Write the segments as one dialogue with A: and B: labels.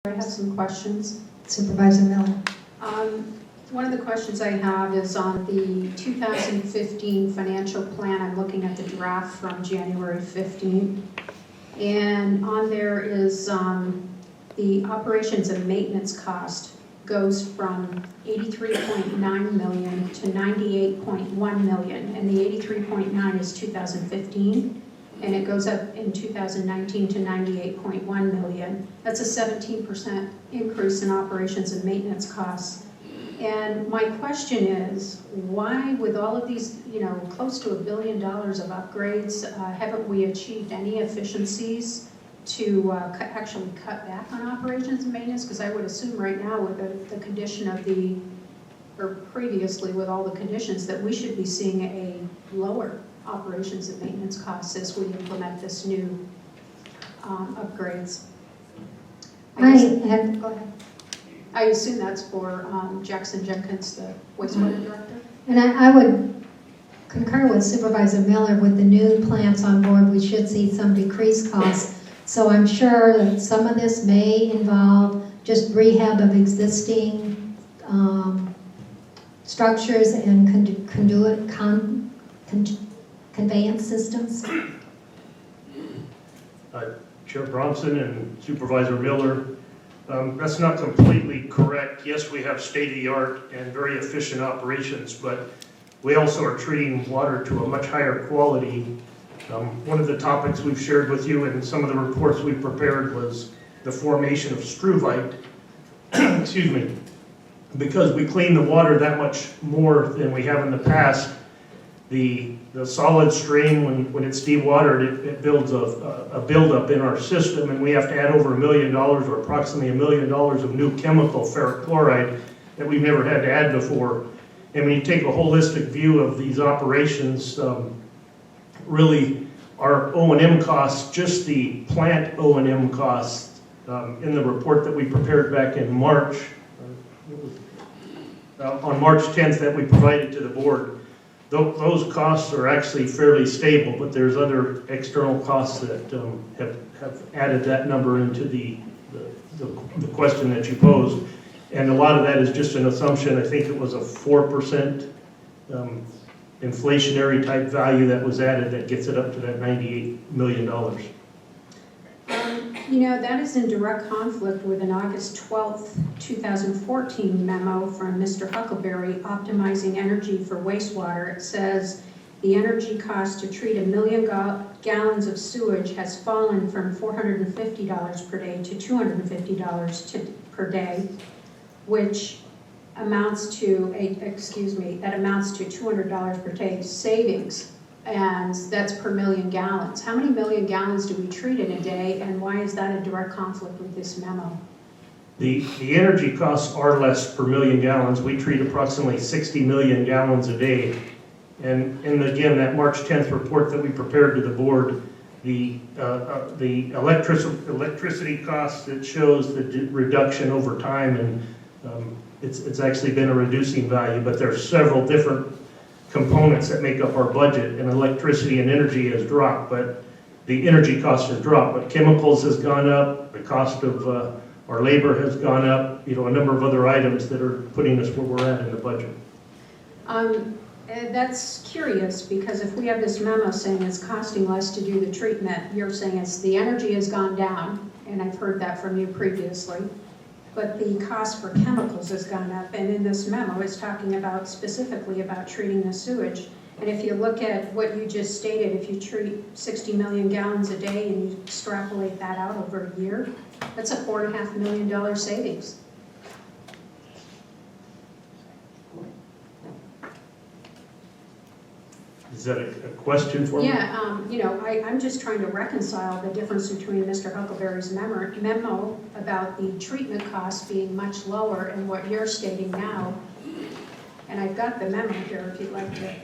A: I have some questions.
B: Supervisor Miller.
A: One of the questions I have is on the 2015 financial plan. I'm looking at the draft from January 15th. And on there is the operations and maintenance cost goes from 83.9 million to 98.1 million. And the 83.9 is 2015. And it goes up in 2019 to 98.1 million. That's a 17% increase in operations and maintenance costs. And my question is, why, with all of these, close to $1 billion of upgrades, haven't we achieved any efficiencies to actually cut back on operations and maintenance? Because I would assume right now with the condition of or previously with all the conditions, that we should be seeing a lower operations and maintenance costs as we implement this new upgrades. Go ahead. I assume that's for Jackson Jenkins, the wastewater director.
B: And I would concur with Supervisor Miller. With the new plants on board, we should see some decreased costs. So I'm sure that some of this may involve just rehab of existing structures and conveyance systems.
C: Chair Bronson and Supervisor Miller, that's not completely correct. Yes, we have state-of-the-art and very efficient operations, but we also are treating water to a much higher quality. One of the topics we've shared with you and some of the reports we prepared was the formation of struvite. Excuse me. Because we clean the water that much more than we have in the past, the solid stream, when it's dewatered, it builds a buildup in our system, and we have to add over $1 million or approximately $1 million of new chemical ferric chloride that we've never had to add before. And when you take a holistic view of these operations, really our O&M costs, just the plant O&M costs, in the report that we prepared back in March, on March 10th that we provided to the board, those costs are actually fairly stable, but there's other external costs that have added that number into the question that you posed. And a lot of that is just an assumption. I think it was a 4% inflationary type value that was added that gets it up to that $98 million.
A: That is in direct conflict with an August 12th, 2014 memo from Mr. Huckleberry, Optimizing Energy for Wastewater. It says, the energy cost to treat 1 million gallons of sewage has fallen from $450 per day to $250 per day, which amounts to, that amounts to $200 per day savings. And that's per million gallons. How many million gallons do we treat in a day, and why is that in direct conflict with this memo?
C: The energy costs are less per million gallons. We treat approximately 60 million gallons a day. And again, that March 10th report that we prepared to the board, the electricity costs, it shows the reduction over time, and it's actually been a reducing value, but there are several different components that make up our budget, and electricity and energy has dropped, but the energy cost has dropped, but chemicals has gone up, the cost of our labor has gone up, a number of other items that are putting us where we're at in the budget.
A: That's curious, because if we have this memo saying it's costing less to do the treatment, you're saying it's the energy has gone down, and I've heard that from you previously, but the cost for chemicals has gone up, and in this memo it's talking specifically about treating the sewage. And if you look at what you just stated, if you treat 60 million gallons a day and you extrapolate that out over a year, that's a $4.5 million savings.
C: Is that a question for me?
A: Yeah, I'm just trying to reconcile the difference between Mr. Huckleberry's memo about the treatment costs being much lower and what you're stating now. And I've got the memo here if you'd like to.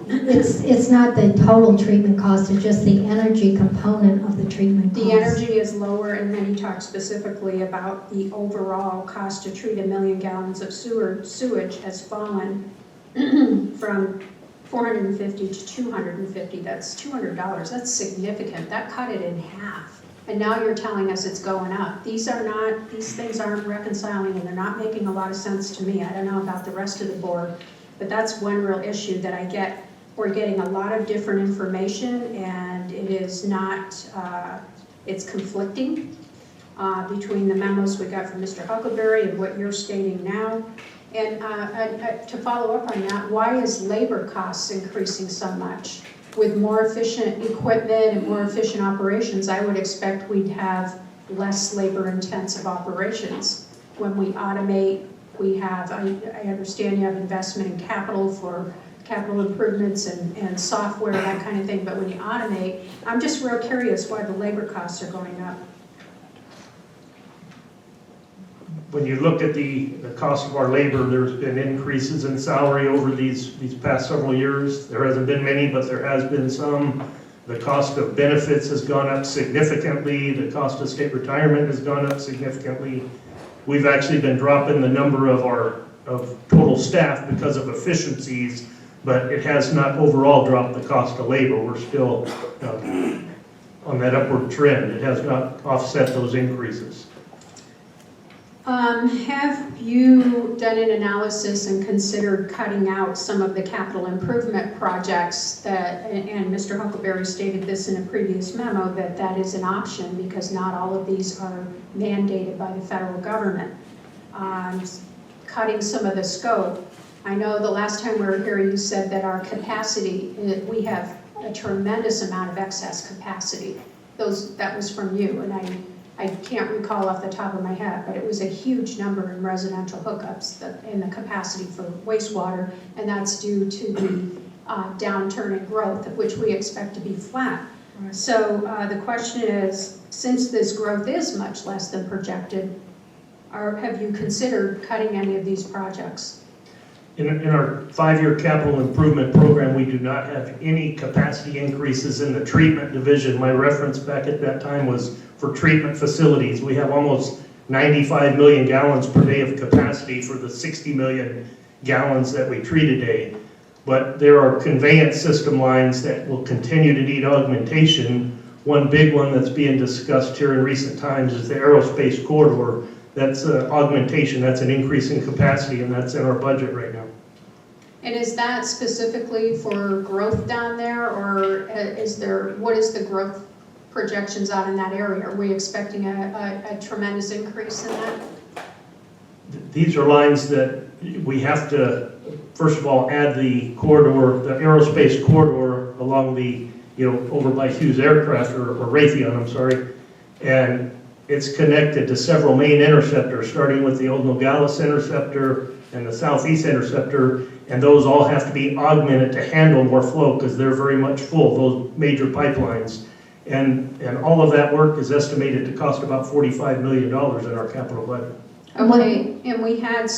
B: It's not the total treatment cost, it's just the energy component of the treatment cost.
A: The energy is lower, and then he talks specifically about the overall cost to treat 1 million gallons of sewage has fallen from $450 to $250. That's $200. That's significant. That cut it in half. and now you're telling us it's going up. These things aren't reconciling, and they're not making a lot of sense to me. I don't know about the rest of the board, but that's one real issue that I get. We're getting a lot of different information, and it is not, it's conflicting between the memos we got from Mr. Huckleberry and what you're stating now. And to follow up on that, why is labor costs increasing so much? With more efficient equipment and more efficient operations, I would expect we'd have less labor-intensive operations. When we automate, we have, I understand you have investment in capital for capital improvements and software, that kind of thing, but when you automate, I'm just real curious why the labor costs are going up.
C: When you look at the cost of our labor, there's been increases in salary over these past several years. There hasn't been many, but there has been some. The cost of benefits has gone up significantly. The cost of state retirement has gone up significantly. We've actually been dropping the number of total staff because of efficiencies, but it has not overall dropped the cost of labor. We're still on that upward trend. It has not offset those increases.
A: Have you done an analysis and considered cutting out some of the capital improvement projects that, and Mr. Huckleberry stated this in a previous memo, that is an option because not all of these are mandated by the federal government. Cutting some of the scope. I know the last time we were here you said that our capacity, we have a tremendous amount of excess capacity. That was from you, and I can't recall off the top of my head, but it was a huge number in residential hookups in the capacity for wastewater, and that's due to the downturn in growth, which we expect to be flat. Right. So the question is, since this growth is much less than projected, have you considered cutting any of these projects?
C: In our 5-year capital improvement program, we do not have any capacity increases in the treatment division. My reference back at that time was for treatment facilities. We have almost 95 million gallons per day of capacity for the 60 million gallons that we treat a day. But there are conveyance system lines that will continue to need augmentation. One big one that's being discussed here in recent times is the aerospace corridor. That's augmentation, that's an increase in capacity, and that's in our budget right now.
A: And is that specifically for growth down there, or what is the growth projections out in that area? Are we expecting a tremendous increase in that?
C: These are lines that we have to, first of all, add the corridor, the aerospace corridor along the, over by Hughes Aircraft, or Raytheon, I'm sorry, and it's connected to several main interceptors, starting with the old Nogales interceptor and the southeast interceptor, and those all have to be augmented to handle more flow because they're very much full, those major pipelines. And all of that work is estimated to cost about $45 million in our capital budget.
A: Okay, and we had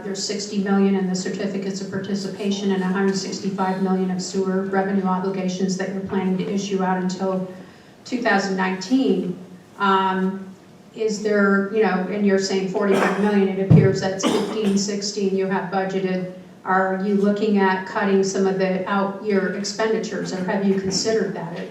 A: there's 60 million in the certificates of participation and 165 million of sewer revenue obligations that you're planning to issue out until 2019. Is there, and you're saying 45 million, it appears that's 15, 16 you have budgeted. Are you looking at cutting some of the out-year expenditures, or have you considered that?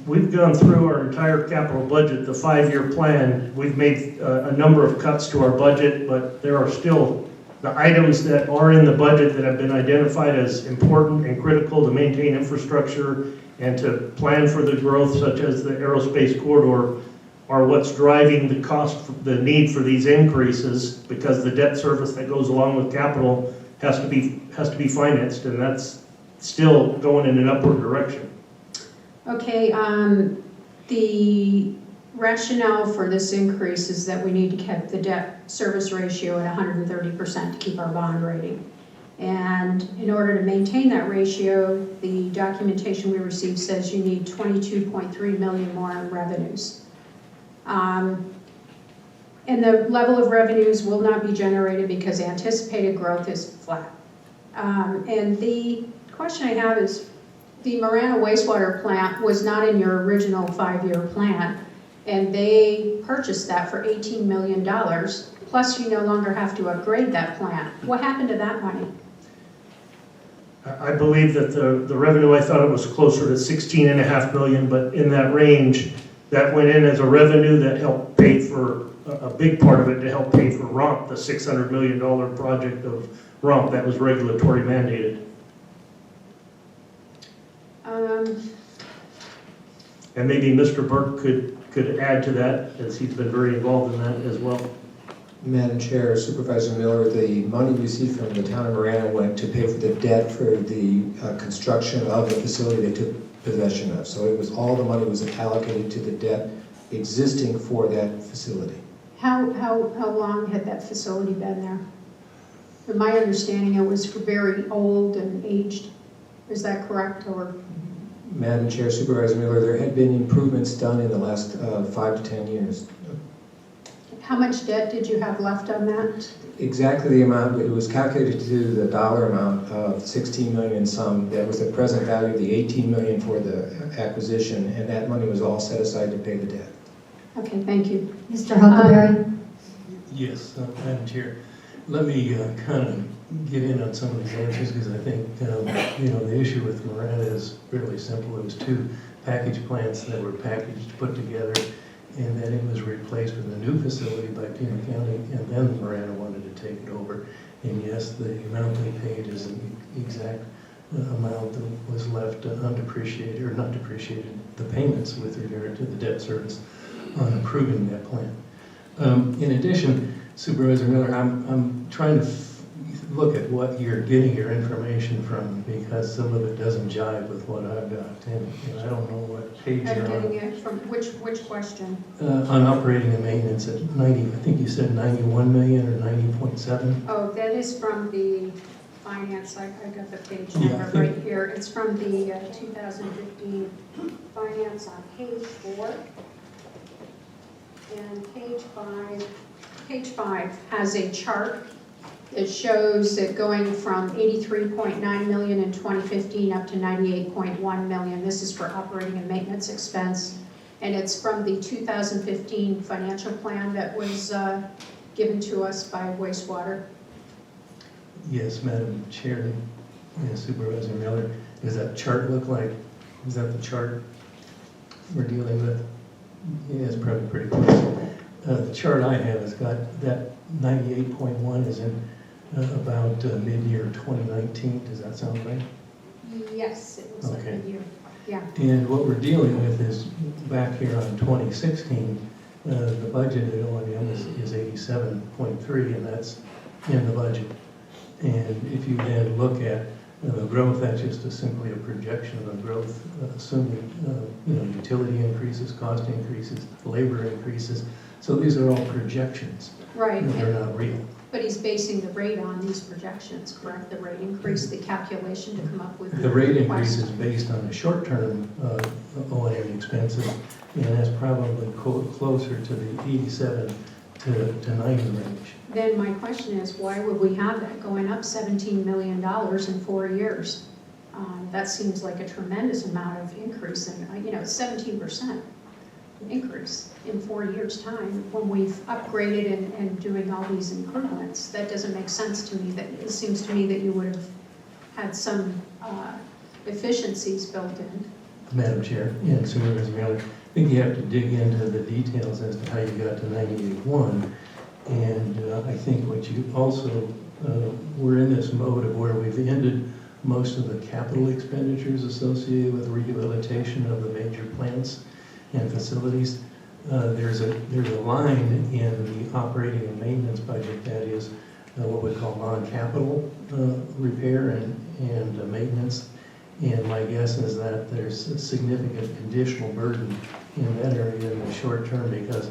C: We've gone through our entire capital budget, the 5-year plan. We've made a number of cuts to our budget, but there are still the items that are in the budget that have been identified as important and critical to maintain infrastructure and to plan for the growth, such as the aerospace corridor, are what's driving the cost, the need for these increases, because the debt service that goes along with capital has to be financed, and that's still going in an upward direction.
A: Okay, the rationale for this increase is that we need to keep the debt service ratio at 130% to keep our bond rating. And in order to maintain that ratio, the documentation we received says you need 22.3 million more in revenues. And the level of revenues will not be generated because anticipated growth is flat. And the question I have is, the Marana wastewater plant was not in your original 5-year plan, and they purchased that for $18 million, plus you no longer have to upgrade that plant. What happened to that money?
C: I believe that the revenue, I thought it was closer to 16.5 million, but in that range, that went in as a revenue that helped pay for, a big part of it to help pay for ROMP, the $600 million project of ROMP that was regulatory mandated. And maybe Mr. Burke could add to that, as he's been very involved in that as well.
D: Madam Chair, Supervisor Miller, the money received from the town of Marana went to pay for the debt for the construction of the facility they took possession of. So it was, all the money was allocated to the debt existing for that facility.
A: How long had that facility been there? In my understanding, it was very old and aged. Is that correct, or?
D: Madam Chair, Supervisor Miller, there had been improvements done in the last 5 to 10 years.
A: How much debt did you have left on that?
D: Exactly the amount, it was calculated to the dollar amount of 16 million and some. That was the present value of the 18 million for the acquisition, and that money was all set aside to pay the debt.
A: Okay, thank you.
B: Mr. Huckleberry?
E: Yes, Madam Chair. Let me kind of get in on some of these answers because I think, the issue with Marana is fairly simple. It was 2 package plants that were packaged, put together, and then it was replaced with a new facility by Pima County, and then Marana wanted to take it over. And yes, the amount they paid is the exact amount that was left undepreciated, or not depreciated, the payments with regard to the debt service on approving that plan. In addition, Supervisor Miller, I'm trying to look at what you're getting your information from, because some of it doesn't jive with what I've got, and I don't know what page
A: I'm
E: you're on.
A: getting it from, which question?
E: On operating and maintenance at 90, I think you said 91 million or 90.7?
A: Oh, that is from the finance, I got the page
E: Yeah,
A: number
E: I think-
A: right here. It's from the 2015 finance on page 4. And page 5 has a chart that shows it going from 83.9 million in 2015 up to 98.1 million. This is for operating and maintenance expense. And it's from the 2015 financial plan that was given to us by wastewater.
E: Yes, Madam Chair, yes, Supervisor Miller. Does that chart look like, is that the chart we're dealing with? Yeah, it's probably pretty close. The chart I have has got that 98.1 is in about mid-year 2019. Does that sound right?
A: Yes, it looks like
E: Okay.
A: a year. Yeah.
E: And what we're dealing with is back here on 2016, the budgeted O&M is 87.3, and that's in the budget. And if you then look at the growth, that's just simply a projection of growth, assuming utility increases, cost increases, labor increases. So these are all projections.
A: Right.
E: They're not real.
A: But he's basing the rate on these projections, correct? The rate increase, the calculation to come up with
E: The rate increase
A: request.
E: is based on the short-term O&M expenses, and that's probably closer to the 87 to 90 range.
A: Then my question is, why would we have that going up $17 million in 4 years? That seems like a tremendous amount of increase, and 17% increase in 4 years' time when we've upgraded and doing all these improvements. That doesn't make sense to me. That it seems to me that you would have had some efficiencies built in.
E: Madam Chair, and Supervisor Miller, I think you have to dig into the details as to how you got to 98.1. And I think what you also, we're in this mode of where we've ended most of the capital expenditures associated with rehabilitation of the major plants and facilities. There's a line in the operating and maintenance budget that is what we call non-capital repair and maintenance. And my guess is that there's a significant additional burden in that area in the short term, because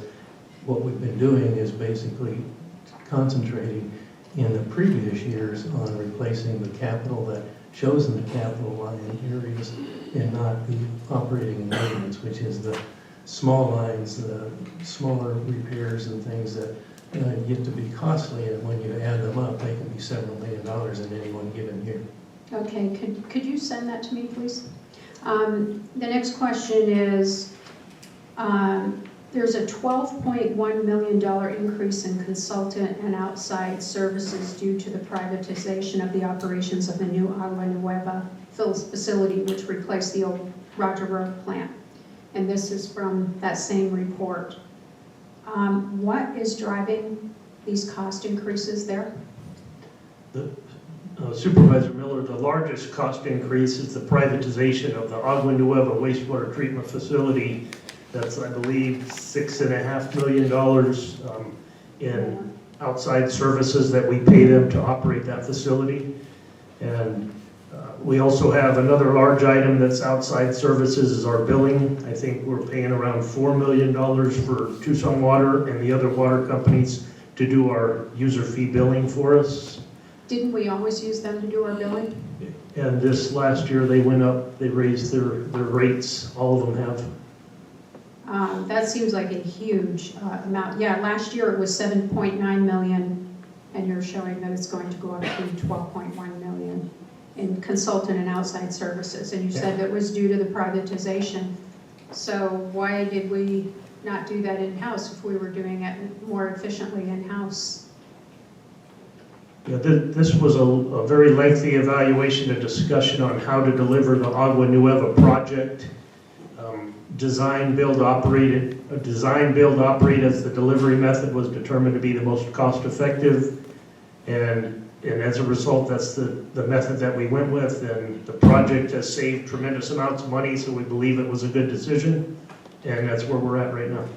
E: what we've been doing is basically concentrating in the previous years on replacing the capital that shows in the capital line areas and not the operating and maintenance, which is the small lines, the smaller repairs and things that get to be costly, and when you add them up, they can be several $1 million in any one given year.
A: Okay, could you send that to me, please? The next question is, There's a $12.1 million increase in consultant and outside services due to the privatization of the operations of the new Agua Nueva facility, which replaced the old Roger Road plant. And this is from that same report. What is driving these cost increases there?
C: Supervisor Miller, the largest cost increase is the privatization of the Agua Nueva wastewater treatment facility. That's, I believe, $6.5 million in outside services that we pay them to operate that facility. And we also have another large item that's outside services is our billing. I think we're paying around $4 million for Tucson Water and the other water companies to do our user fee billing for us.
A: Didn't we always use them to do our billing?
C: And this last year, they went up, they raised their rates, all of them have.
A: That seems like a huge amount. Yeah, last year it was 7.9 million, and you're showing that it's going to go up to 12.1 million in consultant and outside services. And you said that was due to the privatization. So why did we not do that in-house if we were doing it more efficiently in-house?
C: Yeah, this was a very lengthy evaluation and discussion on how to deliver the Agua Nueva project. Design, build, operate as the delivery method was determined to be the most cost-effective. And as a result, that's the method that we went with. And the project has saved tremendous amounts of money, so we believe it was a good decision. And that's where we're at right now.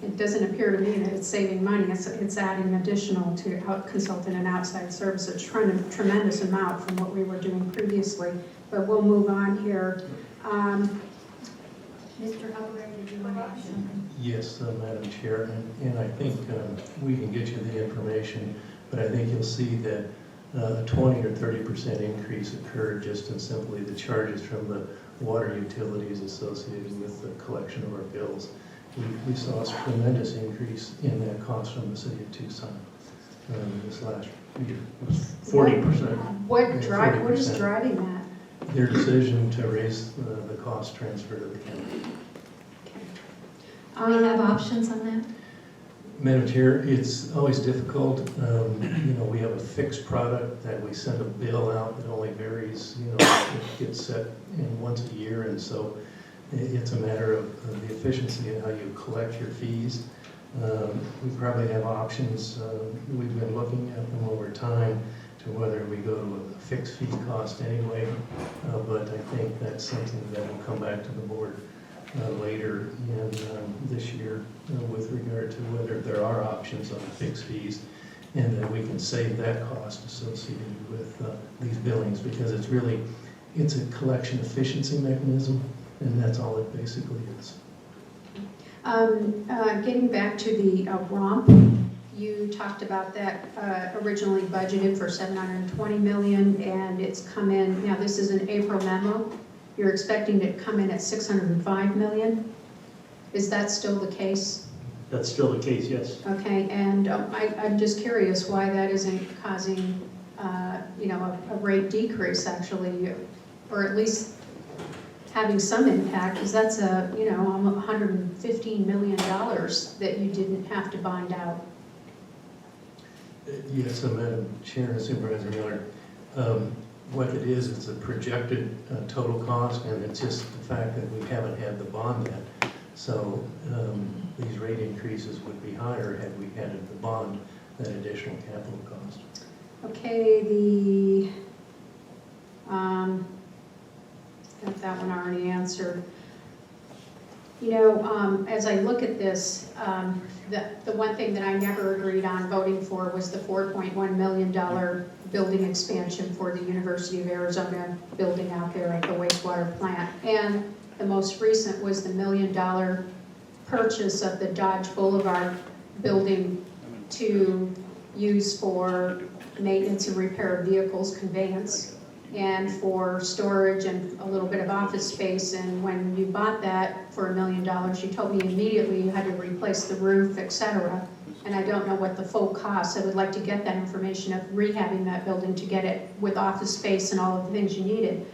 A: It doesn't appear to me that it's saving money. It's adding additional to consultant and outside services, tremendous amount from what we were doing previously. But we'll move on here. Mr. Operator, did you want to add something?
E: Yes, Madam Chair, and I think we can get you the information, but I think you'll see that a 20 or 30% increase occurred just in simply the charges from the water utilities associated with the collection of our bills. We saw a tremendous increase in that cost from the city of Tucson this last year. It was
C: 40%.
A: What is driving that?
E: Their decision to raise the cost transfer to the county.
B: Do we have options on that?
E: Madam Chair, it's always difficult. We have a fixed product that we send a bill out that only varies, it gets set in once a year, and so it's a matter of the efficiency and how you collect your fees. We probably have options. We've been looking at them over time to whether we go to a fixed fee cost anyway, but I think that's something that will come back to the board later in this year with regard to whether there are options on fixed fees and that we can save that cost associated with these billings, because it's a collection efficiency mechanism, and that's all it basically is.
A: Getting back to the ROMP, you talked about that originally budgeted for $720 million, and it's come in, now this is an April memo, you're expecting it to come in at $605 million. Is that still the case?
C: That's still the case, yes.
A: Okay, and I'm just curious why that isn't causing, a rate decrease actually, or at least having some impact, because that's almost $115 million that you didn't have to bond out.
E: Yes, Madam Chair and Supervisor Miller, what it is, it's a projected total cost, and it's just the fact that we haven't had the bond yet. So these rate increases would be higher had we added the bond, that additional capital cost.
A: Okay, got that one already answered. As I look at this, the one thing that I never agreed on voting for was the $4.1 million building expansion for the University of Arizona building out there at the wastewater plant. And the most recent was the $1 million purchase of the Dodge Boulevard building to use for maintenance and repair of vehicles, conveyance, and for storage and a little bit of office space. And when you bought that for $1 million, you told me immediately you had to replace the roof, etc. And I don't know what the full cost. I would like to get that information of rehabbing that building to get it with office space and all of the things you needed.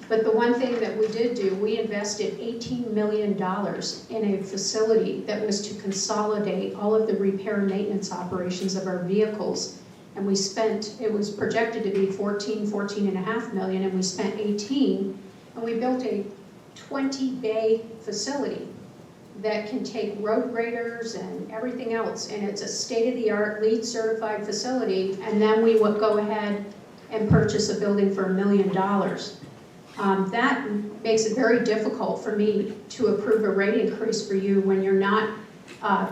A: But the one thing that we did do, we invested $18 million in a facility that was to consolidate all of the repair and maintenance operations of our vehicles. And we spent, it was projected to be 14.5 million, and we spent 18, and we built a 20-bay facility that can take road graders and everything else, and it's a state-of-the-art LEED certified facility, and then we would go ahead and purchase a building for $1 million. That makes it very difficult for me to approve a rate increase for you when you're not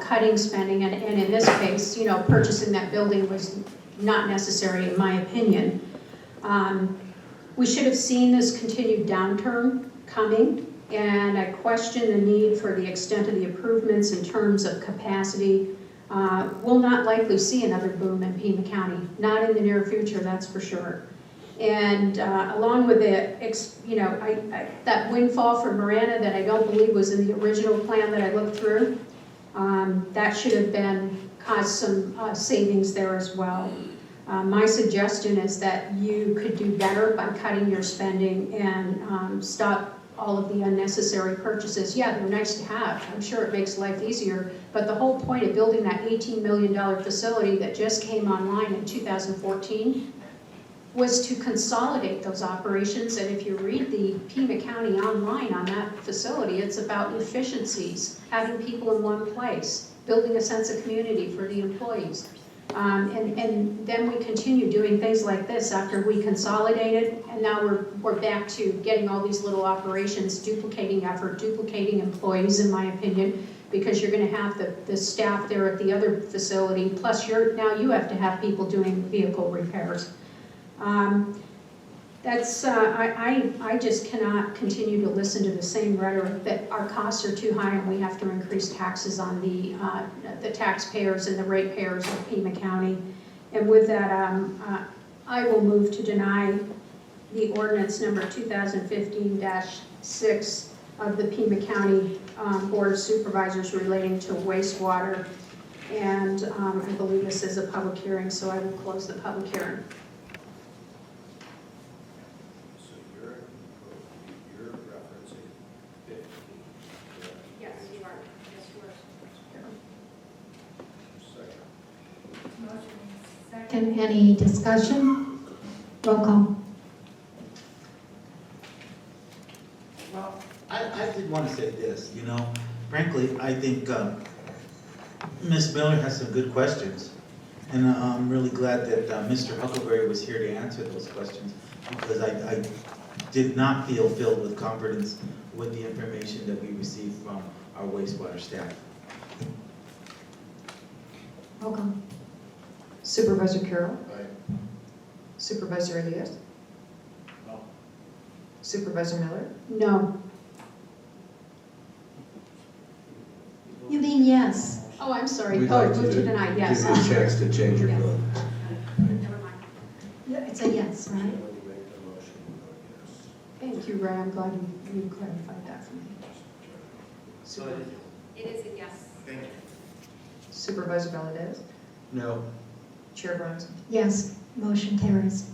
A: cutting spending, and in this case, you know, purchasing that building was not necessary in my opinion. We should have seen this continued downturn coming, and I question the need for the extent of the improvements in terms of capacity. We'll not likely see another boom in Pima County, not in the near future, that's for sure. And along with it, you know, that windfall for Marana that I don't believe was in the original plan that I looked through, that should have been caused some savings there as well. My suggestion is that you could do better by cutting your spending and stop all of the unnecessary purchases. Yeah, they're nice to have. I'm sure it makes life easier, but the whole point of building that $18 million facility that just came online in 2014 was to consolidate those operations. And if you read the Pima County online on that facility, it's about efficiencies, having people in one place, building a sense of community for the employees. And then we continue doing things like this after we consolidated, and now we're back to getting all these little operations, duplicating effort, duplicating employees, in my opinion, because you're going to have the staff there at the other facility, plus now you have to have people doing vehicle repairs. I just cannot continue to listen to the same rhetoric that our costs are too high and we have to increase taxes on the taxpayers and the ratepayers of Pima County. And with that, I will move to deny the ordinance number 2015-6 of the Pima County Board of Supervisors relating to wastewater. And I believe this is a public hearing, so I will close the public hearing. Yes, you are. Yes, you are.
B: Second, any discussion? Roll call.
F: Well, I did want to say this, you know, frankly, I think Ms. Miller has some good questions. And I'm really glad that Mr. Huckleberry was here to answer those questions, because I did not feel filled with confidence with the information that we received from our wastewater staff.
B: Roll call.
G: Supervisor Carroll?
F: Aye.
G: Supervisor Elias?
F: No.
G: Supervisor Miller?
A: No.
B: You mean yes?
A: Oh, I'm sorry.
H: We'd
A: Oh,
H: like
A: move to
H: to
A: deny,
H: give
A: yes.
H: you a chance to change your
A: Yes.
H: vote.
A: Never mind.
B: It's a yes, right?
A: Thank you, Ray. I'm glad you clarified that for me.
I: It is a yes.
F: Thank you.
G: Supervisor Valadez?
F: No.
G: Chair Bronson?
B: Yes, motion carries.